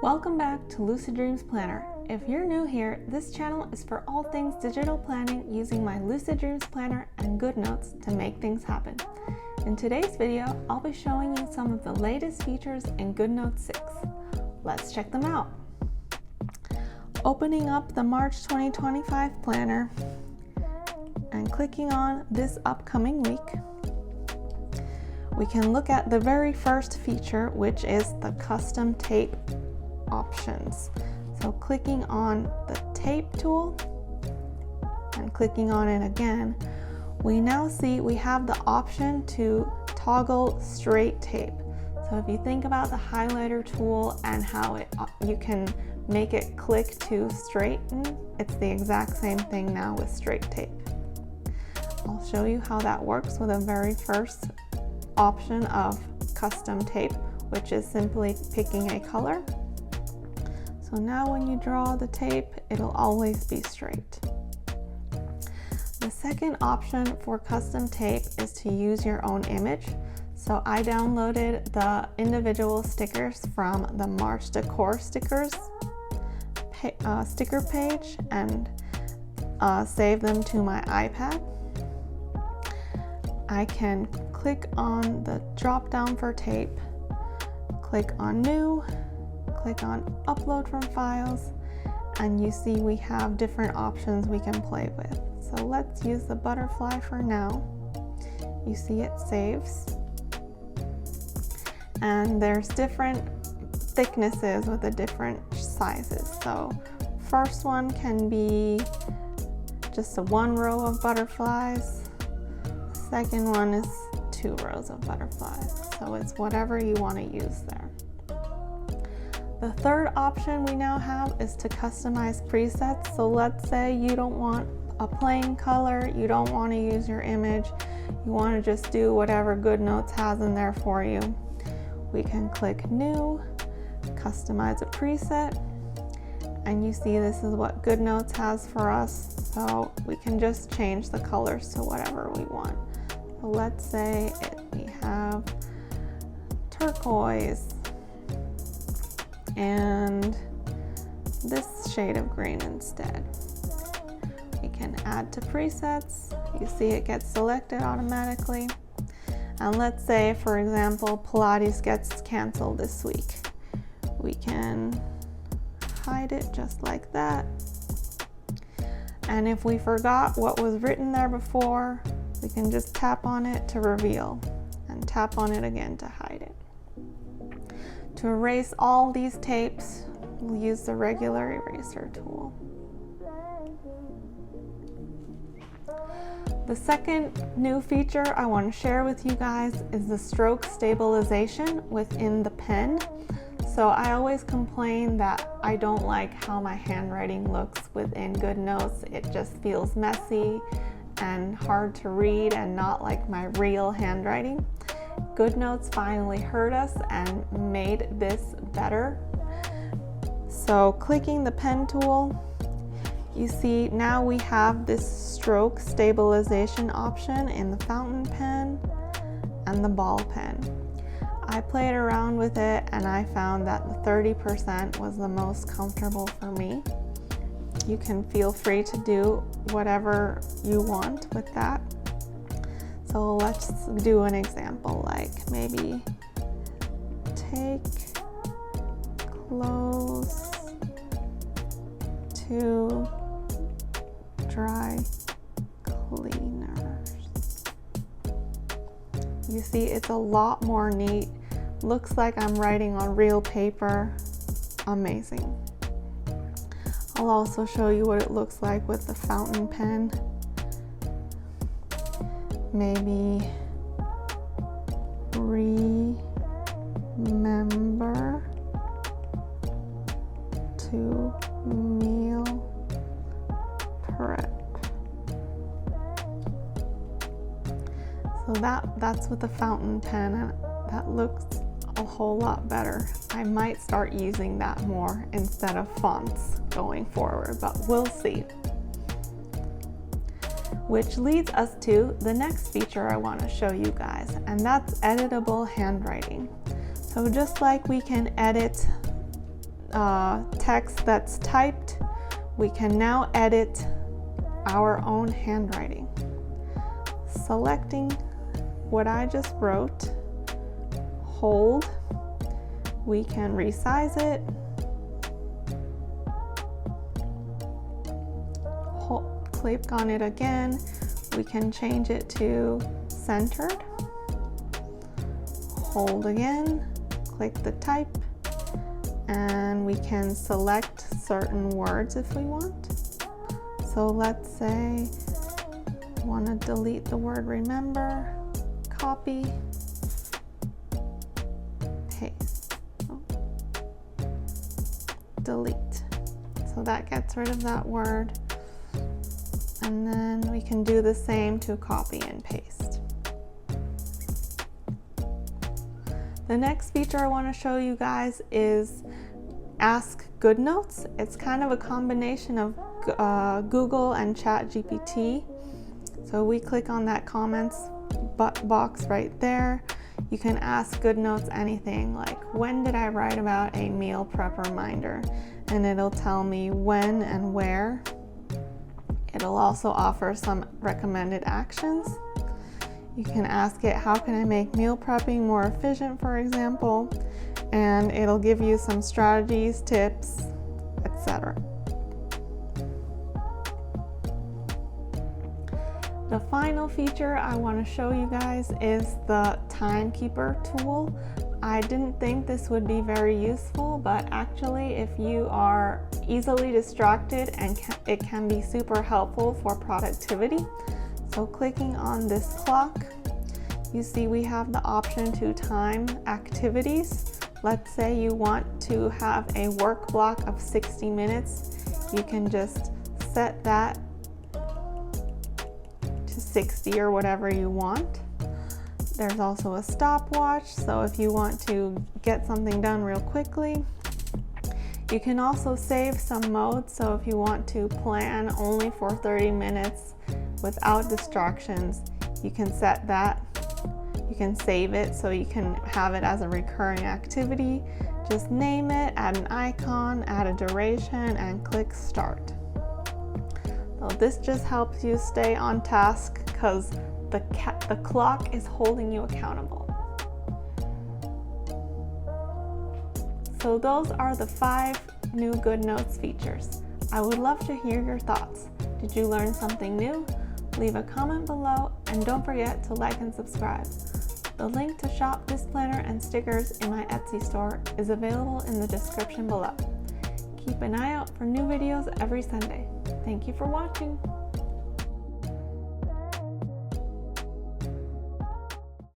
Welcome back to Lucid Dreams Planner. If you're new here, this channel is for all things digital planning using my Lucid Dreams Planner and Goodnotes to make things happen. In today's video, I'll be showing you some of the latest features in Goodnotes 6. Let's check them out. Opening up the March 2025 planner and clicking on this upcoming week, we can look at the very first feature, which is the custom tape options. So clicking on the tape tool and clicking on it again, we now see we have the option to toggle straight tape. So if you think about the highlighter tool and how you can make it click to straighten, it's the exact same thing now with straight tape. I'll show you how that works with the very first option of custom tape, which is simply picking a color. So now when you draw the tape, it'll always be straight. The second option for custom tape is to use your own image. So I downloaded the individual stickers from the March Decor stickers sticker page and saved them to my iPad. I can click on the drop down for tape, click on new, click on upload from files, and you see we have different options we can play with. So let's use the butterfly for now. You see it saves, and there's different thicknesses with the different sizes. So first one can be just a one row of butterflies. Second one is 2 rows of butterflies. So it's whatever you want to use there. The third option we now have is to customize presets. So let's say you don't want a plain color, you don't want to use your image, you want to just do whatever Goodnotes has in there for you. We can click new, customize a preset, and you see this is what Goodnotes has for us. So we can just change the colors to whatever we want. So let's say we have turquoise and this shade of green instead. We can add to presets. You see it gets selected automatically. And let's say, for example, Pilates gets canceled this week. We can hide it just like that. And if we forgot what was written there before, we can just tap on it to reveal and tap on it again to hide it. To erase all these tapes, we'll use the regular eraser tool. The second new feature I want to share with you guys is the stroke stabilization within the pen. So I always complain that I don't like how my handwriting looks within Goodnotes. It just feels messy and hard to read and not like my real handwriting. Goodnotes finally heard us and made this better. So clicking the pen tool, you see now we have this stroke stabilization option in the fountain pen and the ball pen. I played around with it and I found that the 30% was the most comfortable for me. You can feel free to do whatever you want with that. So let's do an example, like maybe take clothes to dry cleaners. You see it's a lot more neat. Looks like I'm writing on real paper. Amazing. I'll also show you what it looks like with the fountain pen. Maybe remember to meal prep. So that's with the fountain pen, and that looks a whole lot better. I might start using that more instead of fonts going forward, but we'll see. Which leads us to the next feature I want to show you guys, and that's editable handwriting. So just like we can edit text that's typed, we can now edit our own handwriting. Selecting what I just wrote, hold, we can resize it, click on it again, we can change it to centered, hold again, click the type, and we can select certain words if we want. So let's say I want to delete the word remember, copy, paste, delete. So that gets rid of that word. And then we can do the same to copy and paste. The next feature I want to show you guys is Ask Goodnotes. It's kind of a combination of Google and ChatGPT. So we click on that comments box right there. You can ask Goodnotes anything like, when did I write about a meal prep reminder? And it'll tell me when and where. It'll also offer some recommended actions. You can ask it, how can I make meal prepping more efficient, for example, and it'll give you some strategies, tips, etc. The final feature I want to show you guys is the timekeeper tool. I didn't think this would be very useful, but actually if you are easily distracted, and it can be super helpful for productivity. So clicking on this clock, you see we have the option to time activities. Let's say you want to have a work block of 60 minutes. You can just set that to 60 or whatever you want. There's also a stopwatch, so if you want to get something done real quickly. You can also save some modes, so if you want to plan only for 30 minutes without distractions, you can set that. You can save it so you can have it as a recurring activity. Just name it, add an icon, add a duration, and click start. So this just helps you stay on task because the clock is holding you accountable. So those are the 5 new Goodnotes features. I would love to hear your thoughts. Did you learn something new? Leave a comment below, and don't forget to like and subscribe. The link to shop this planner and stickers in my Etsy store is available in the description below. Keep an eye out for new videos every Sunday. Thank you for watching.